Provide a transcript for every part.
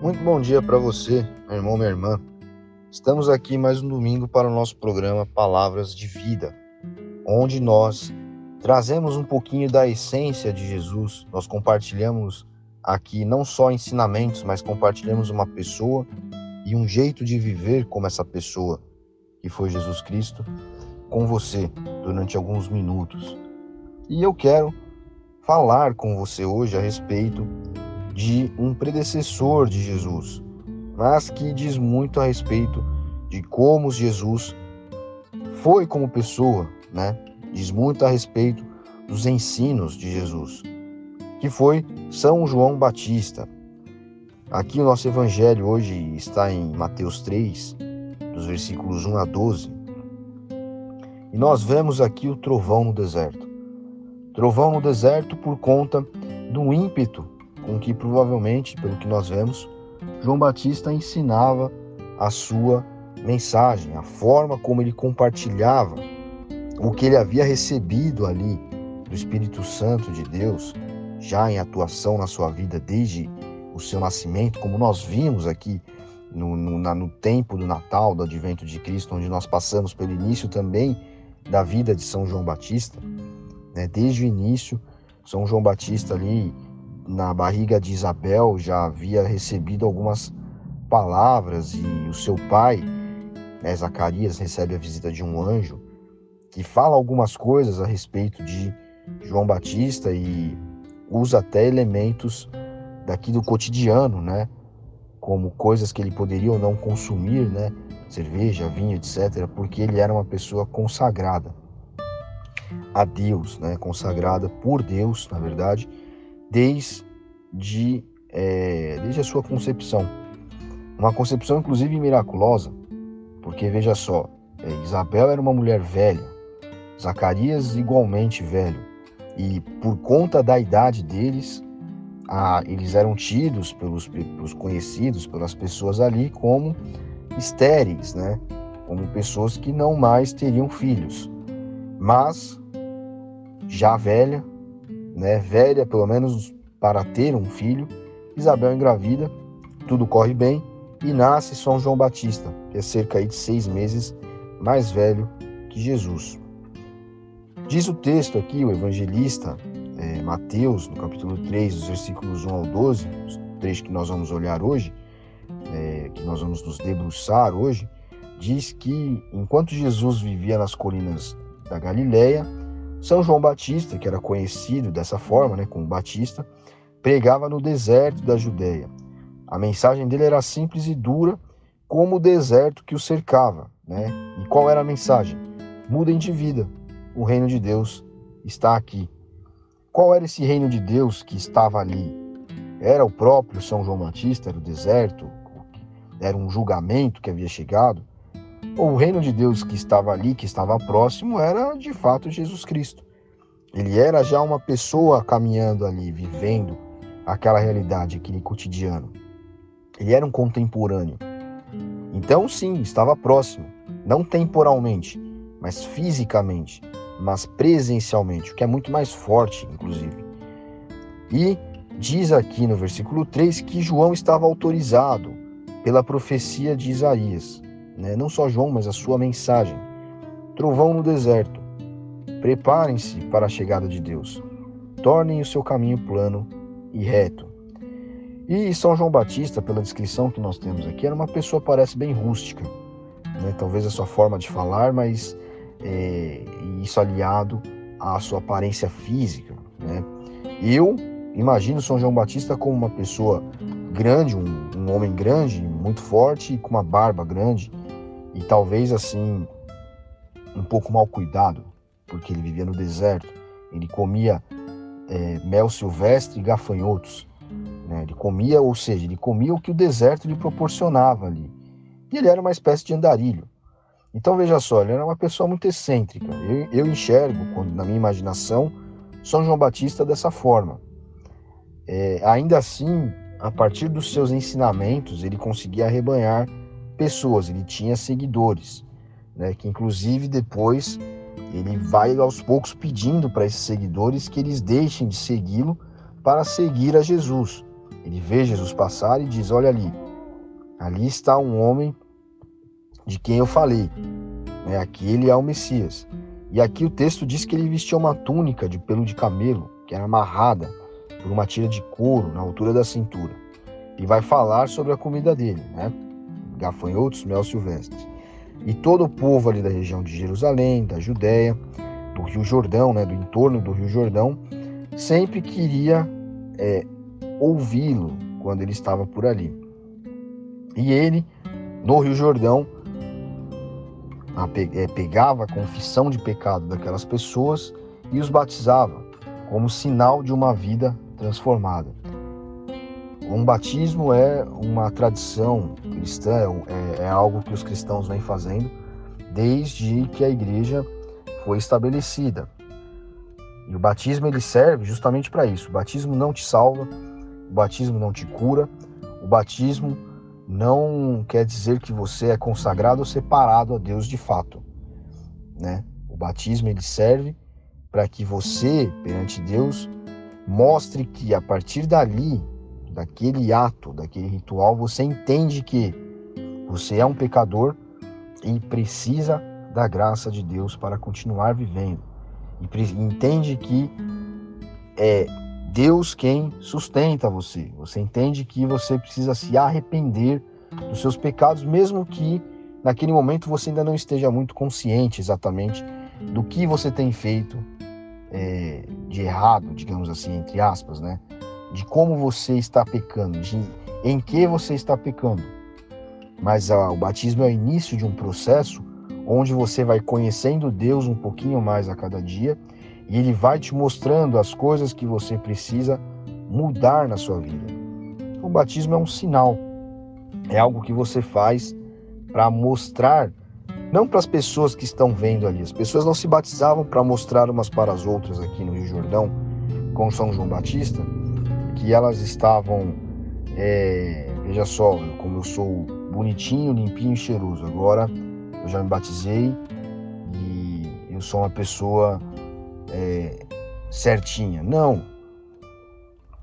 Muito bom dia para você, meu irmão, minha irmã. Estamos aqui mais um domingo para o nosso programa Palavras de Vida, onde nós trazemos um pouquinho da essência de Jesus. Nós compartilhamos aqui não só ensinamentos, mas compartilhamos uma pessoa e um jeito de viver como essa pessoa, que foi Jesus Cristo, com você durante alguns minutos. E eu quero falar com você hoje a respeito de um predecessor de Jesus, mas que diz muito a respeito de como Jesus foi como pessoa, né? Diz muito a respeito dos ensinos de Jesus, que foi São João Batista. Aqui o nosso evangelho hoje está em Mateus 3, dos versículos 1 a 12. E nós vemos aqui o trovão no deserto. Trovão no deserto por conta do ímpeto com que provavelmente, pelo que nós vemos, João Batista ensinava a sua mensagem, a forma como ele compartilhava o que ele havia recebido ali do Espírito Santo de Deus, já em atuação na sua vida desde o seu nascimento, como nós vimos aqui no tempo do Natal, do Advento de Cristo, onde nós passamos pelo início também da vida de São João Batista, né? Desde o início, São João Batista ali, na barriga de Isabel, já havia recebido algumas palavras, e o seu pai, né, Zacarias, recebe a visita de um anjo que fala algumas coisas a respeito de João Batista e usa até elementos daqui do cotidiano, né, como coisas que ele poderia ou não consumir, né, cerveja, vinho, etc., porque ele era uma pessoa consagrada a Deus, né, consagrada por Deus, na verdade, desde a sua concepção. Uma concepção, inclusive, miraculosa, porque, veja só, Isabel era uma mulher velha, Zacarias igualmente velho, e por conta da idade deles, eles eram tidos pelos conhecidos, pelas pessoas ali, como estéreis, né? Como pessoas que não mais teriam filhos. Mas, já velha, né, velha pelo menos para ter um filho, Isabel engravida, tudo corre bem e nasce São João Batista, que é cerca aí de 6 meses mais velho que Jesus. Diz o texto aqui, o evangelista Mateus, no capítulo 3, dos versículos 1 ao 12, os trechos que nós vamos olhar hoje, que nós vamos nos debruçar hoje, diz que enquanto Jesus vivia nas colinas da Galileia, São João Batista, que era conhecido dessa forma, né, como Batista, pregava no deserto da Judéia. A mensagem dele era simples e dura, como o deserto que o cercava, né? E qual era a mensagem? Mudem de vida, o reino de Deus está aqui. Qual era esse reino de Deus que estava ali? Era o próprio São João Batista, era o deserto, era um julgamento que havia chegado? O reino de Deus que estava ali, que estava próximo, era de fato Jesus Cristo. Ele era já uma pessoa caminhando ali, vivendo aquela realidade, aquele cotidiano. Ele era um contemporâneo. Então, sim, estava próximo, não temporalmente, mas fisicamente, mas presencialmente, o que é muito mais forte, inclusive. E diz aqui no versículo 3 que João estava autorizado pela profecia de Isaías. Não só João, mas a sua mensagem. Trovão no deserto. Preparem-se para a chegada de Deus. Tornem o seu caminho plano e reto. E São João Batista, pela descrição que nós temos aqui, era uma pessoa, parece, bem rústica, né? Talvez a sua forma de falar, mas isso aliado à sua aparência física, né? Eu imagino São João Batista como uma pessoa grande, um homem grande, muito forte, com uma barba grande, e talvez assim um pouco mal cuidado, porque ele vivia no deserto. Ele comia mel silvestre e gafanhotos, né? Ele comia o que o deserto lhe proporcionava ali. E ele era uma espécie de andarilho. Então veja só, ele era uma pessoa muito excêntrica. Eu enxergo, na minha imaginação, São João Batista dessa forma. Ainda assim, a partir dos seus ensinamentos, ele conseguia arrebanhar pessoas, ele tinha seguidores, né, que inclusive depois ele vai aos poucos pedindo para esses seguidores que eles deixem de segui-lo para seguir a Jesus. Ele vê Jesus passar e diz: olha ali está um homem de quem eu falei, né? Aquele é o Messias. E aqui o texto diz que ele vestia uma túnica de pelo de camelo, que era amarrada por uma tira de couro na altura da cintura. E vai falar sobre a comida dele, né? Gafanhotos, mel silvestre. E todo o povo ali da região de Jerusalém, da Judéia, do Rio Jordão, né? Do entorno do Rio Jordão, sempre queria ouvi-lo quando ele estava por ali. E ele, no Rio Jordão, pegava a confissão de pecado daquelas pessoas e os batizava como sinal de uma vida transformada. Um batismo é uma tradição cristã, é algo que os cristãos vêm fazendo desde que a igreja foi estabelecida. E o batismo ele serve justamente para isso. O batismo não te salva, o batismo não te cura, o batismo não quer dizer que você é consagrado ou separado a Deus de fato, né? O batismo ele serve para que você, perante Deus, mostre que a partir dali, daquele ato, daquele ritual, você entende que você é um pecador e precisa da graça de Deus para continuar vivendo. E entende que é Deus quem sustenta você. Você entende que você precisa se arrepender dos seus pecados, mesmo que naquele momento você ainda não esteja muito consciente exatamente do que você tem feito de errado, digamos assim, entre aspas, né? De como você está pecando, em que você está pecando. Mas o batismo é o início de um processo onde você vai conhecendo Deus um pouquinho mais a cada dia e Ele vai te mostrando as coisas que você precisa mudar na sua vida. O batismo é um sinal, é algo que você faz para mostrar, não para as pessoas que estão vendo ali. As pessoas não se batizavam para mostrar umas para as outras aqui no Rio Jordão, com São João Batista, que elas estavam, veja só, como eu sou bonitinho, limpinho e cheiroso, agora eu já me batizei e eu sou uma pessoa certinha. Não,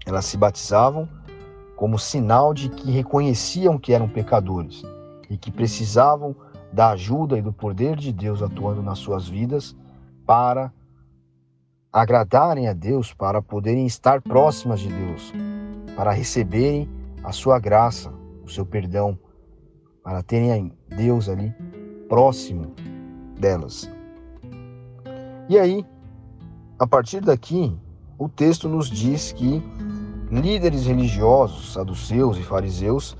elas se batizavam como sinal de que reconheciam que eram pecadores e que precisavam da ajuda e do poder de Deus atuando nas suas vidas para agradarem a Deus, para poderem estar próximas de Deus, para receberem a sua graça, o seu perdão, para terem Deus ali próximo delas. E aí, a partir daqui, o texto nos diz que líderes religiosos, saduceus e fariseus,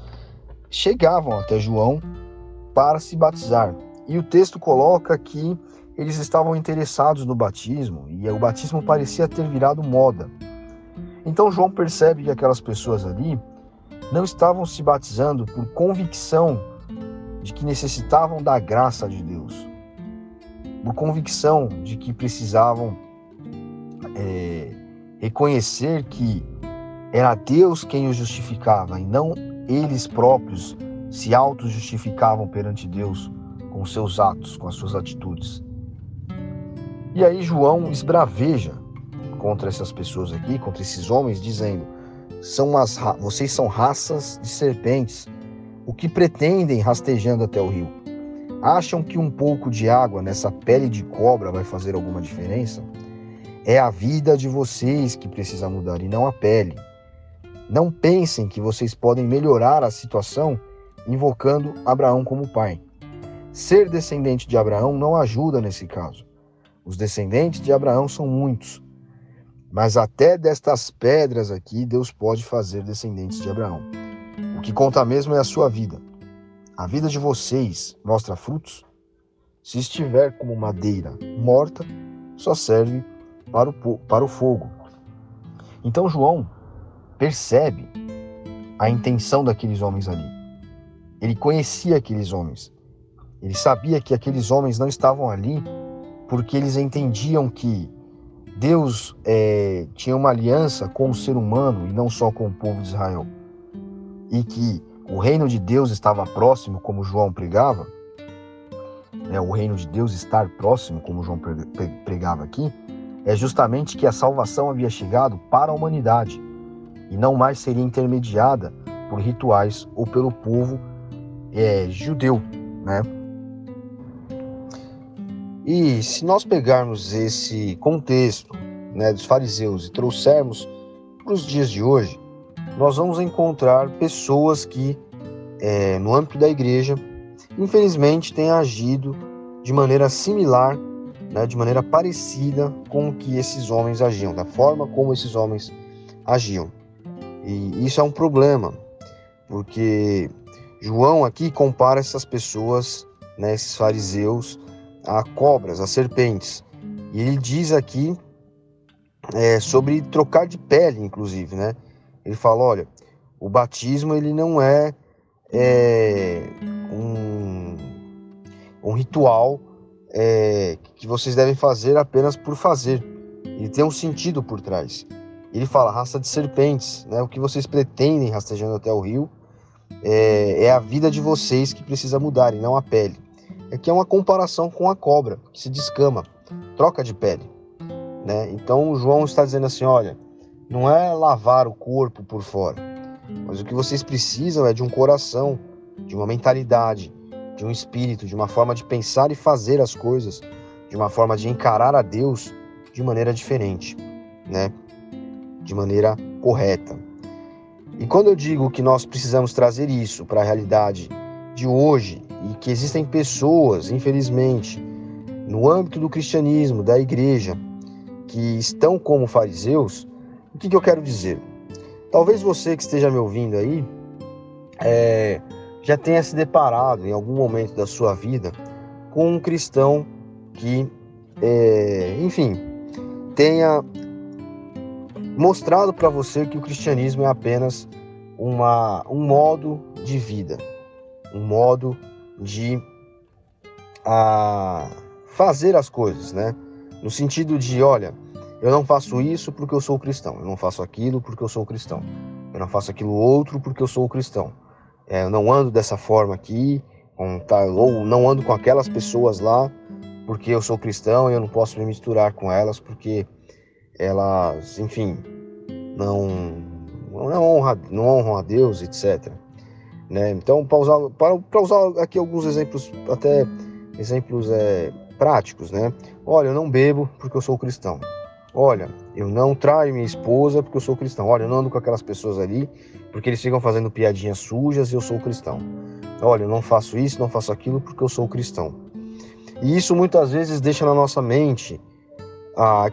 chegavam até João para se batizar. E o texto coloca que eles estavam interessados no batismo e o batismo parecia ter virado moda. Então João percebe que aquelas pessoas ali não estavam se batizando por convicção de que necessitavam da graça de Deus, por convicção de que precisavam reconhecer que era Deus quem os justificava e não eles próprios se auto-justificavam perante Deus com seus atos, com as suas atitudes. E aí João esbraveja contra essas pessoas aqui, contra esses homens, dizendo: vocês são raças de serpentes, o que pretendem rastejando até o rio? Acham que um pouco de água nessa pele de cobra vai fazer alguma diferença? É a vida de vocês que precisa mudar e não a pele. Não pensem que vocês podem melhorar a situação invocando Abraão como pai. Ser descendente de Abraão não ajuda nesse caso. Os descendentes de Abraão são muitos, mas até destas pedras aqui Deus pode fazer descendentes de Abraão. O que conta mesmo é a sua vida. A vida de vocês mostra frutos? Se estiver como madeira morta, só serve para o fogo. Então João percebe a intenção daqueles homens ali. Ele conhecia aqueles homens. Ele sabia que aqueles homens não estavam ali porque eles entendiam que Deus tinha uma aliança com o ser humano e não só com o povo de Israel. E que o reino de Deus estava próximo, como João pregava. O reino de Deus estar próximo, como João pregava aqui, é justamente que a salvação havia chegado para a humanidade. e não mais seria intermediada por rituais ou pelo povo judeu, né? E se nós pegarmos esse contexto, né, dos fariseus e trouxermos para os dias de hoje, nós vamos encontrar pessoas que, no âmbito da igreja, infelizmente têm agido de maneira similar, né, de maneira parecida com o que esses homens agiam, da forma como esses homens agiam. E isso é um problema, porque João aqui compara essas pessoas, né, esses fariseus, a cobras, a serpentes. E ele diz aqui sobre trocar de pele, inclusive, né? Ele fala, olha, o batismo ele não é um ritual que vocês devem fazer apenas por fazer. Ele tem um sentido por trás. Ele fala, raça de serpentes, né? O que vocês pretendem rastejando até o rio é a vida de vocês que precisa mudar, e não a pele. Aqui é uma comparação com a cobra, que se descama, troca de pele, né? Então João está dizendo assim, olha, não é lavar o corpo por fora, mas o que vocês precisam é de um coração, de uma mentalidade, de um espírito, de uma forma de pensar e fazer as coisas, de uma forma de encarar a Deus de maneira diferente, né? De maneira correta. E quando eu digo que nós precisamos trazer isso para a realidade de hoje, e que existem pessoas, infelizmente, no âmbito do cristianismo, da igreja, que estão como fariseus, o que eu quero dizer? Talvez você que esteja me ouvindo aí já tenha se deparado em algum momento da sua vida com um cristão que, enfim, tenha mostrado para você que o cristianismo é apenas um modo de vida, um modo de fazer as coisas, né? No sentido de, olha, eu não faço isso porque eu sou cristão, eu não faço aquilo porque eu sou cristão, eu não faço aquilo outro porque eu sou cristão, eu não ando dessa forma aqui, ou não ando com aquelas pessoas lá porque eu sou cristão e eu não posso me misturar com elas porque elas, enfim, não honram a Deus, etc. Né? Então, para usar aqui alguns exemplos, até exemplos práticos, né? Olha, eu não bebo porque eu sou cristão. Olha, eu não traio minha esposa porque eu sou cristão. Olha, eu não ando com aquelas pessoas ali porque eles ficam fazendo piadinhas sujas e eu sou cristão. Olha, eu não faço isso, não faço aquilo porque eu sou cristão. E isso muitas vezes deixa na nossa mente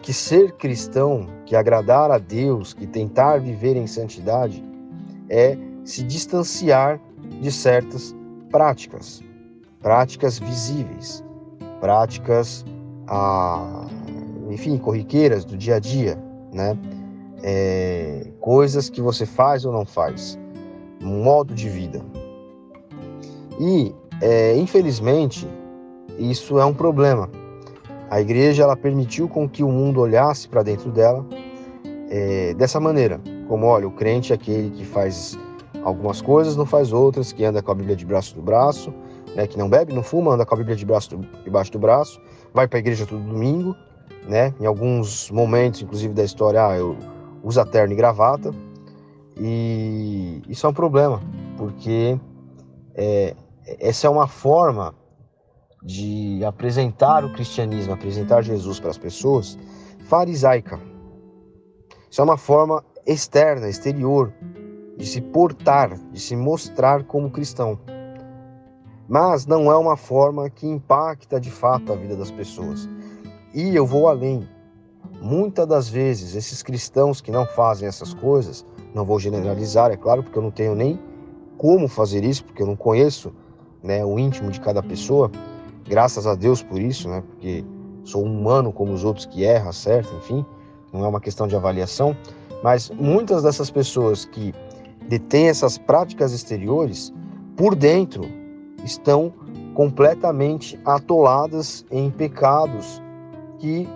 que ser cristão, que agradar a Deus, que tentar viver em santidade é se distanciar de certas práticas visíveis, práticas, enfim, corriqueiras do dia a dia, né? Coisas que você faz ou não faz, um modo de vida. E, infelizmente, isso é um problema. A igreja ela permitiu com que o mundo olhasse para dentro dela dessa maneira, como, olha, o crente é aquele que faz algumas coisas, não faz outras, que anda com a Bíblia debaixo do braço, né, que não bebe, não fuma, anda com a Bíblia debaixo do braço, vai para a igreja todo domingo, né, em alguns momentos, inclusive da história, eu uso terno e gravata, e isso é um problema, porque essa é uma forma de apresentar o cristianismo, apresentar Jesus para as pessoas, farisaica. Isso é uma forma externa, exterior, de se portar, de se mostrar como cristão. Mas não é uma forma que impacta de fato a vida das pessoas. E eu vou além. Muitas das vezes, esses cristãos que não fazem essas coisas, não vou generalizar, é claro, porque eu não tenho nem como fazer isso, porque eu não conheço, né, o íntimo de cada pessoa, graças a Deus por isso, né, porque sou humano como os outros que erra, certo, enfim, não é uma questão de avaliação, mas muitas dessas pessoas que detêm essas práticas exteriores, por dentro, estão completamente atoladas em pecados que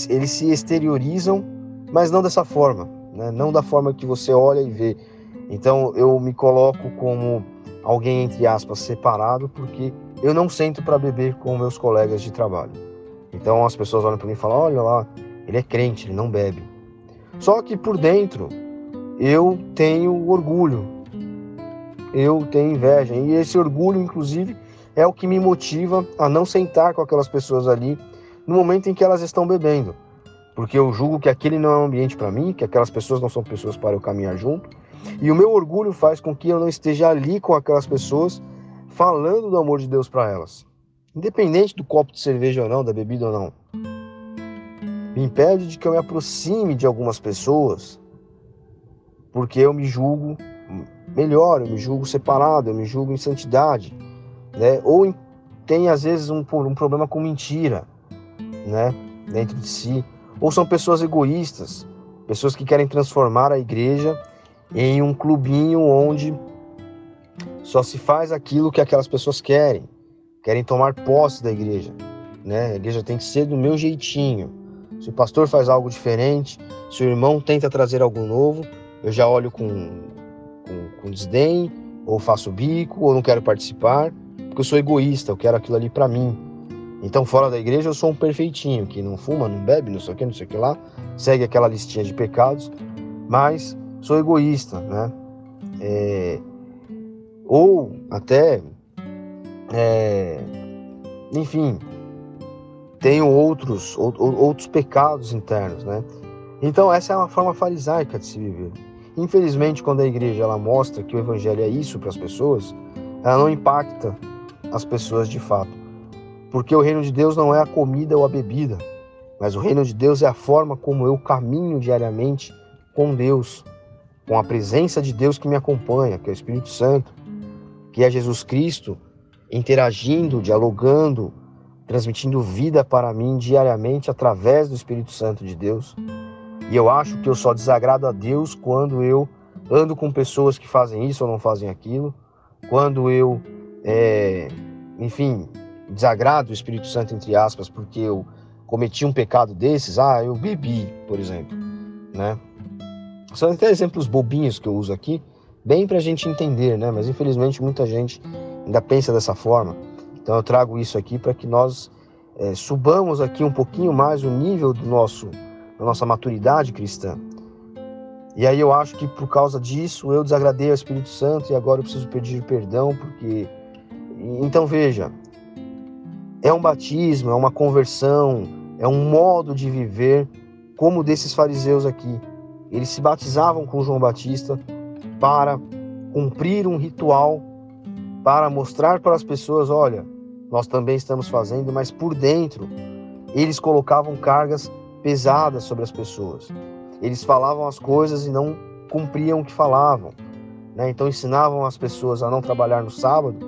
eles se exteriorizam, mas não dessa forma, né? Não da forma que você olha e vê. Então eu me coloco como alguém, entre aspas, separado, porque eu não sento para beber com meus colegas de trabalho. Então as pessoas olham para mim e falam, olha lá, ele é crente, ele não bebe. Só que por dentro eu tenho orgulho, eu tenho inveja. E esse orgulho, inclusive, é o que me motiva a não sentar com aquelas pessoas ali no momento em que elas estão bebendo. Porque eu julgo que aquele não é um ambiente para mim, que aquelas pessoas não são pessoas para eu caminhar junto. E o meu orgulho faz com que eu não esteja ali com aquelas pessoas falando do amor de Deus para elas. Independente do copo de cerveja ou não, da bebida ou não. Me impede de que eu me aproxime de algumas pessoas, porque eu me julgo melhor, eu me julgo separado, eu me julgo em santidade, né? Ou tem às vezes um problema com mentira, né? Dentro de si. Ou são pessoas egoístas, pessoas que querem transformar a igreja em um clubinho onde só se faz aquilo que aquelas pessoas querem tomar posse da igreja, né? A igreja tem que ser do meu jeitinho. Se o pastor faz algo diferente, se o irmão tenta trazer algo novo, eu já olho com desdém, ou faço bico, ou não quero participar, porque eu sou egoísta, eu quero aquilo ali para mim. Então, fora da igreja, eu sou um perfeitinho, que não fuma, não bebe, não sei o que lá, segue aquela listinha de pecados, mas sou egoísta, né? Ou até, enfim, tenho outros pecados internos, né? Então, essa é uma forma farisaica de se viver. Infelizmente, quando a igreja ela mostra que o evangelho é isso para as pessoas, ela não impacta as pessoas de fato. Porque o reino de Deus não é a comida ou a bebida, mas o reino de Deus é a forma como eu caminho diariamente com Deus, com a presença de Deus que me acompanha, que é o Espírito Santo, que é Jesus Cristo, interagindo, dialogando, transmitindo vida para mim diariamente através do Espírito Santo de Deus. E eu acho que eu só desagrado a Deus quando eu ando com pessoas que fazem isso ou não fazem aquilo, quando eu, desagrado o Espírito Santo, entre aspas, porque eu cometi um pecado desses, eu bebi, por exemplo, né? São até exemplos bobinhos que eu uso aqui, bem pra gente entender, né? Mas infelizmente muita gente ainda pensa dessa forma. Então eu trago isso aqui para que nós subamos aqui um pouquinho mais o nível da nossa maturidade cristã. E aí eu acho que por causa disso eu desagradei ao Espírito Santo e agora eu preciso pedir perdão, porque... Então veja, é um batismo, é uma conversão, é um modo de viver como desses fariseus aqui. Eles se batizavam com João Batista para cumprir um ritual, para mostrar para as pessoas, olha, nós também estamos fazendo, mas por dentro eles colocavam cargas pesadas sobre as pessoas. Eles falavam as coisas e não cumpriam o que falavam, né? Então ensinavam as pessoas a não trabalhar no sábado,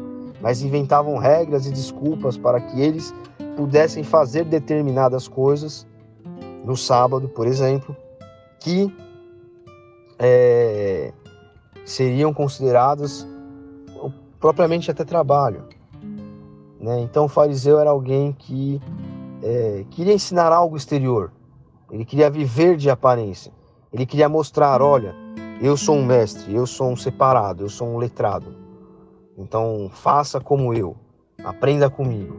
mas inventavam regras e desculpas para que eles pudessem fazer determinadas coisas no sábado, por exemplo, que seriam consideradas propriamente até trabalho, né? Então o fariseu era alguém que queria ensinar algo exterior, ele queria viver de aparência, ele queria mostrar, olha, eu sou um mestre, eu sou um separado, eu sou um letrado, então faça como eu, aprenda comigo.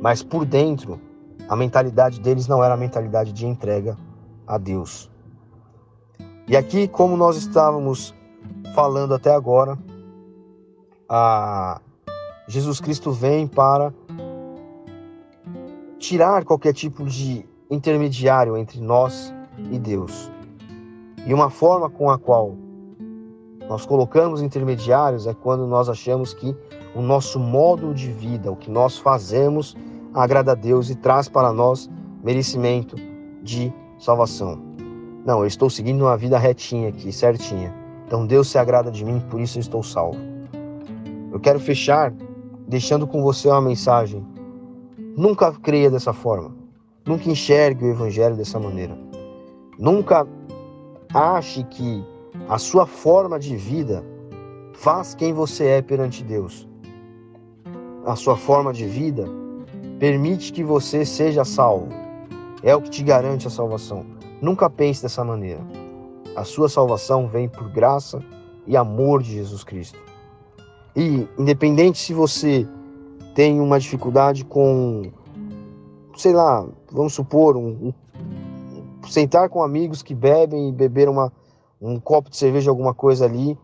Mas por dentro, a mentalidade deles não era a mentalidade de entrega a Deus. E aqui, como nós estávamos falando até agora, Jesus Cristo vem para tirar qualquer tipo de intermediário entre nós e Deus. E uma forma com a qual nós colocamos intermediários é quando nós achamos que o nosso modo de vida, o que nós fazemos, agrada a Deus e traz para nós merecimento de salvação. Não, eu estou seguindo uma vida retinha aqui, certinha. Então Deus se agrada de mim, por isso eu estou salvo. Eu quero fechar deixando com você uma mensagem. Nunca creia dessa forma. Nunca enxergue o evangelho dessa maneira. Nunca ache que a sua forma de vida faz quem você é perante Deus. A sua forma de vida permite que você seja salvo. É o que te garante a salvação. Nunca pense dessa maneira. A sua salvação vem por graça e amor de Jesus Cristo. E independente se você tem uma dificuldade com, sei lá, vamos supor, sentar com amigos que bebem e beber um copo de cerveja, alguma coisa ali,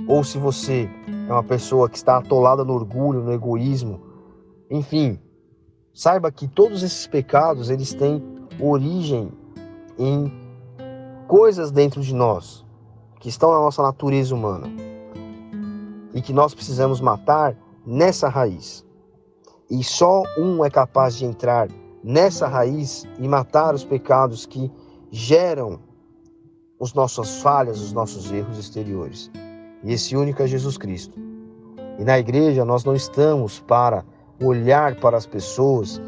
ou se você é uma pessoa que está atolada no orgulho, no egoísmo, enfim, saiba que todos esses pecados, eles têm origem em coisas dentro de nós, que estão na nossa natureza humana, e que nós precisamos matar nessa raiz. E só um é capaz de entrar nessa raiz e matar os pecados que geram as nossas falhas, os nossos erros exteriores. E esse único é Jesus Cristo. E na igreja nós não estamos para olhar para as pessoas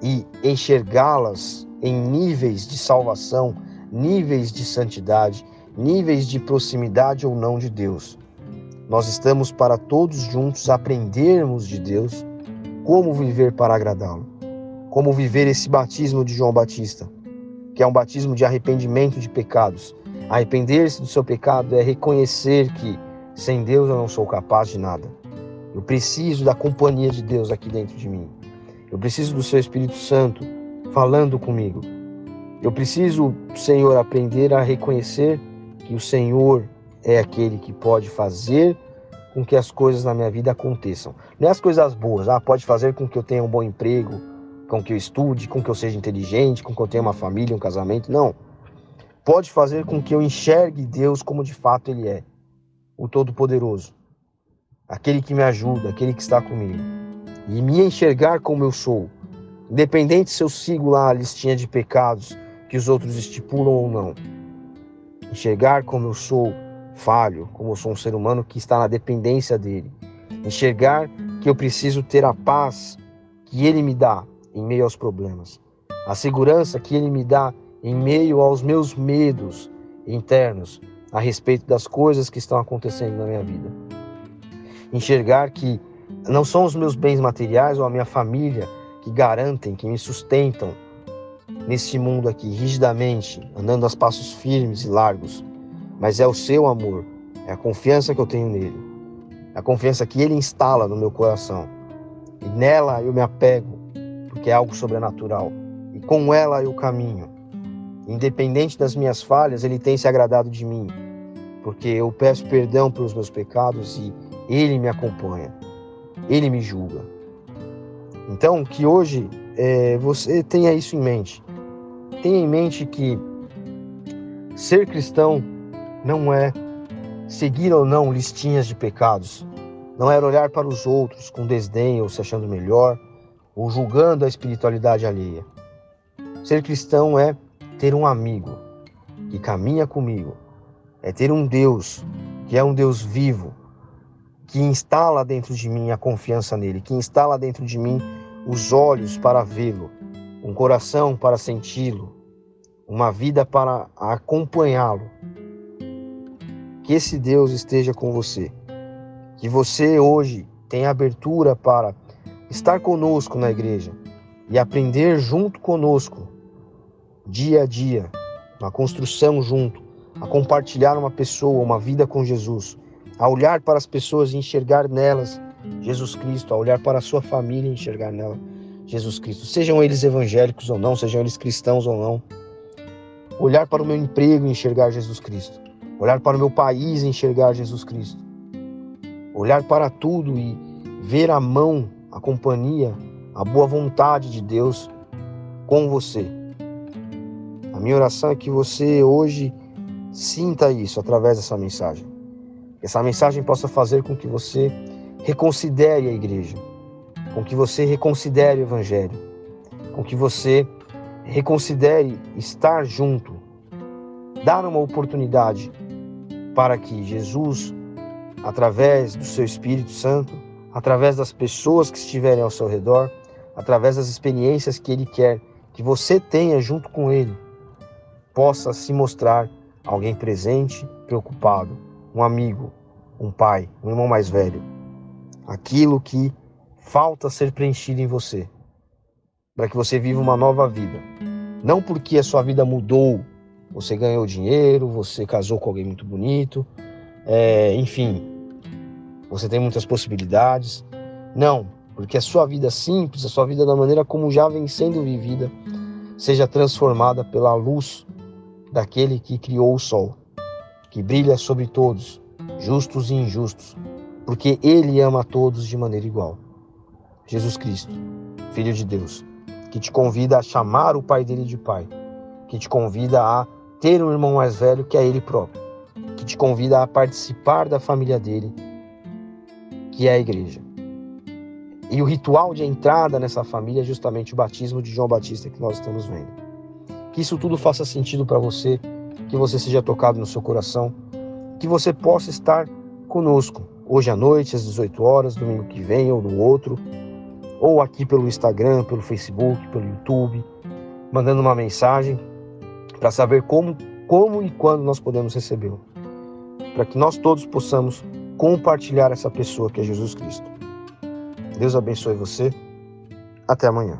e enxergá-las em níveis de salvação, níveis de santidade, níveis de proximidade ou não de Deus. Nós estamos para todos juntos aprendermos de Deus como viver para agradá-lo, como viver esse batismo de João Batista, que é um batismo de arrependimento de pecados. Arrepender-se do seu pecado é reconhecer que sem Deus eu não sou capaz de nada. Eu preciso da companhia de Deus aqui dentro de mim. Eu preciso do seu Espírito Santo falando comigo. Eu preciso, Senhor, aprender a reconhecer que o Senhor é aquele que pode fazer com que as coisas na minha vida aconteçam. Não é as coisas boas, pode fazer com que eu tenha um bom emprego, com que eu estude, com que eu seja inteligente, com que eu tenha uma família, um casamento, não. Pode fazer com que eu enxergue Deus como de fato Ele é, o Todo-Poderoso, aquele que me ajuda, aquele que está comigo, e me enxergar como eu sou, independente se eu sigo lá a listinha de pecados que os outros estipulam ou não. Enxergar como eu sou falho, como eu sou um ser humano que está na dependência dele. Enxergar que eu preciso ter a paz que ele me dá em meio aos problemas, a segurança que ele me dá em meio aos meus medos internos a respeito das coisas que estão acontecendo na minha vida. Enxergar que não são os meus bens materiais ou a minha família que garantem, que me sustentam neste mundo aqui, rigidamente, andando a passos firmes e largos, mas é o seu amor, é a confiança que eu tenho nele, a confiança que ele instala no meu coração, e nela eu me apego, porque é algo sobrenatural, e com ela eu caminho. Independente das minhas falhas, ele tem se agradado de mim, porque eu peço perdão pelos meus pecados e ele me acompanha, ele me julga. Então, que hoje você tenha isso em mente. Tenha em mente que ser cristão não é seguir ou não listinhas de pecados, não é olhar para os outros com desdém ou se achando melhor, ou julgando a espiritualidade alheia. Ser cristão é ter um amigo que caminha comigo, é ter um Deus que é um Deus vivo, que instala dentro de mim a confiança nele, que instala dentro de mim os olhos para vê-lo, um coração para senti-lo, uma vida para acompanhá-lo. Que esse Deus esteja com você, que você hoje tenha abertura para estar conosco na igreja e aprender junto conosco, dia a dia, uma construção junto, a compartilhar uma pessoa, uma vida com Jesus, a olhar para as pessoas e enxergar nelas Jesus Cristo, a olhar para a sua família e enxergar nela Jesus Cristo, sejam eles evangélicos ou não, sejam eles cristãos ou não. Olhar para o meu emprego e enxergar Jesus Cristo, olhar para o meu país e enxergar Jesus Cristo, olhar para tudo e ver a mão, a companhia, a boa vontade de Deus com você. A minha oração é que você hoje sinta isso através dessa mensagem. Que essa mensagem possa fazer com que você reconsidere a igreja, com que você reconsidere o evangelho, com que você reconsidere estar junto, dar uma oportunidade para que Jesus, através do seu Espírito Santo, através das pessoas que estiverem ao seu redor, através das experiências que Ele quer que você tenha junto com Ele, possa se mostrar alguém presente, preocupado, um amigo, um pai, um irmão mais velho. Aquilo que falta ser preenchido em você, para que você viva uma nova vida. Não porque a sua vida mudou, você ganhou dinheiro, você casou com alguém muito bonito, enfim, você tem muitas possibilidades. Não, porque a sua vida simples, a sua vida da maneira como já vem sendo vivida, seja transformada pela luz daquele que criou o sol, que brilha sobre todos, justos e injustos, porque Ele ama a todos de maneira igual. Jesus Cristo, Filho de Deus, que te convida a chamar o Pai dele de Pai, que te convida a ter um irmão mais velho que é Ele próprio, que te convida a participar da família dele, que é a igreja. E o ritual de entrada nessa família é justamente o batismo de João Batista que nós estamos vendo. Que isso tudo faça sentido para você, que você seja tocado no seu coração, que você possa estar conosco hoje à noite, às 18 horas, domingo que vem ou no outro, ou aqui pelo Instagram, pelo Facebook, pelo YouTube, mandando uma mensagem para saber como e quando nós podemos recebê-lo, para que nós todos possamos compartilhar essa pessoa que é Jesus Cristo. Deus abençoe você. Até amanhã.